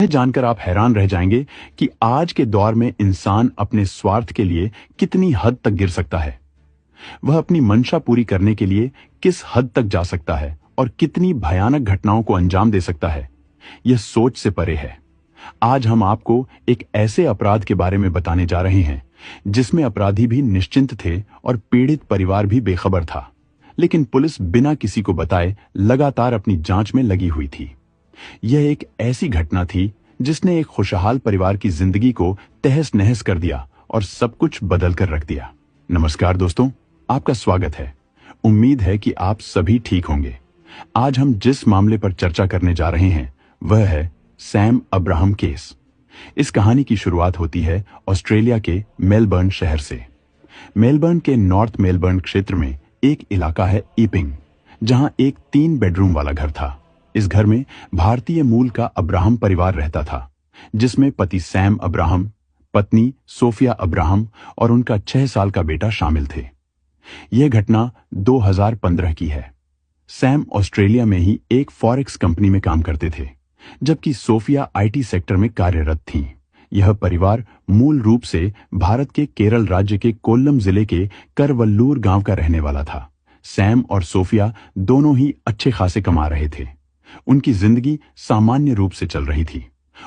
यह जानकर आप हैरान रह जाएंगे कि आज के दौर में इंसान अपने स्वार्थ के लिए कितनी हद तक गिर सकता है। वह अपनी मंशा पूरी करने के लिए किस हद तक जा सकता है और कितनी भयानक घटनाओं को अंजाम दे सकता है, यह सोच से परे है। आज हम आपको एक ऐसे अपराध के बारे में बताने जा रहे हैं जिसमें अपराधी भी निश्चिंत थे और पीड़ित परिवार भी बेखबर था, लेकिन पुलिस बिना किसी को बताए लगातार अपनी जांच में लगी हुई थी। यह एक ऐसी घटना थी जिसने एक खुशहाल परिवार की जिंदगी को तहस नहस कर दिया और सब कुछ बदल कर रख दिया। नमस्कार दोस्तों, आपका स्वागत है। उम्मीद है कि आप सभी ठीक होंगे। आज हम जिस मामले पर चर्चा करने जा रहे हैं वह है सैम अब्राहम केस। इस कहानी की शुरुआत होती है ऑस्ट्रेलिया के मेलबर्न शहर से। मेलबर्न के नॉर्थ मेलबर्न क्षेत्र में एक इलाका है ईपिंग, जहां एक 3 बेडरूम वाला घर था। इस घर में भारतीय मूल का अब्राहम परिवार रहता था, जिसमें पति सैम अब्राहम, पत्नी सोफिया अब्राहम और उनका 6 साल का बेटा शामिल थे। यह घटना 2015 की है। सैम ऑस्ट्रेलिया में ही एक फॉरेक्स कंपनी में काम करते थे, जबकि सोफिया आईटी सेक्टर में कार्यरत थीं। यह परिवार मूल रूप से भारत के केरल राज्य के कोल्लम जिले के करवल्लूर गांव का रहने वाला था। सैम और सोफिया दोनों ही अच्छे खासे कमा रहे थे। उनकी जिंदगी सामान्य रूप से चल रही थी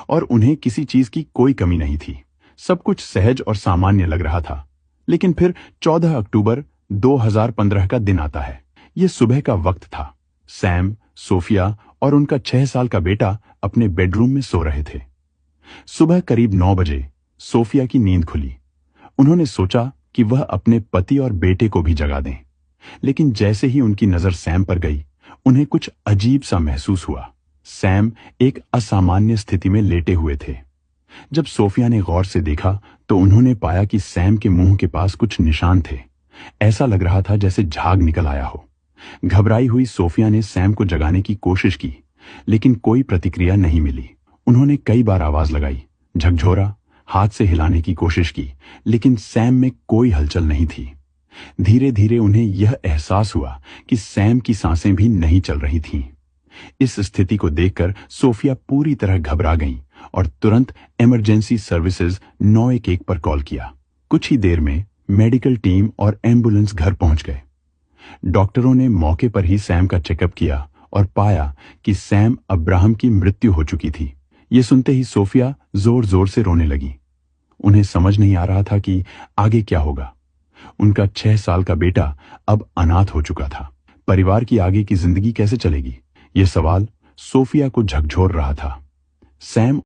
और उन्हें किसी चीज की कोई कमी नहीं थी। सब कुछ सहज और सामान्य लग रहा था। लेकिन फिर 14 अक्टूबर 2015 का दिन आता है। यह सुबह का वक्त था। सैम, सोफिया और उनका 6 साल का बेटा अपने बेडरूम में सो रहे थे। सुबह करीब 9 बजे सोफिया की नींद खुली। उन्होंने सोचा कि वह अपने पति और बेटे को भी जगा दें, लेकिन जैसे ही उनकी नजर सैम पर गई, उन्हें कुछ अजीब सा महसूस हुआ। सैम एक असामान्य स्थिति में लेटे हुए थे। जब सोफिया ने गौर से देखा तो उन्होंने पाया कि सैम के मुंह के पास कुछ निशान थे। ऐसा लग रहा था जैसे झाग निकल आया हो। घबराई हुई सोफिया ने सैम को जगाने की कोशिश की, लेकिन कोई प्रतिक्रिया नहीं मिली। उन्होंने कई बार आवाज लगाई, झकझोरा, हाथ से हिलाने की कोशिश की, लेकिन सैम में कोई हलचल नहीं थी। धीरे धीरे उन्हें यह एहसास हुआ कि सैम की सांसें भी नहीं चल रही थीं। इस स्थिति को देखकर सोफिया पूरी तरह घबरा गईं और तुरंत इमरजेंसी सर्विसेज 911 पर कॉल किया। कुछ ही देर में मेडिकल टीम और एम्बुलेंस घर पहुंच गए। डॉक्टरों ने मौके पर ही सैम का चेकअप किया और पाया कि सैम अब्राहम की मृत्यु हो चुकी थी। ये सुनते ही सोफिया जोर जोर से रोने लगी। उन्हें समझ नहीं आ रहा था कि आगे क्या होगा। उनका 6 साल का बेटा अब अनाथ हो चुका था। परिवार की आगे की जिंदगी कैसे चलेगी, यह सवाल सोफिया को झकझोर रहा था। सैम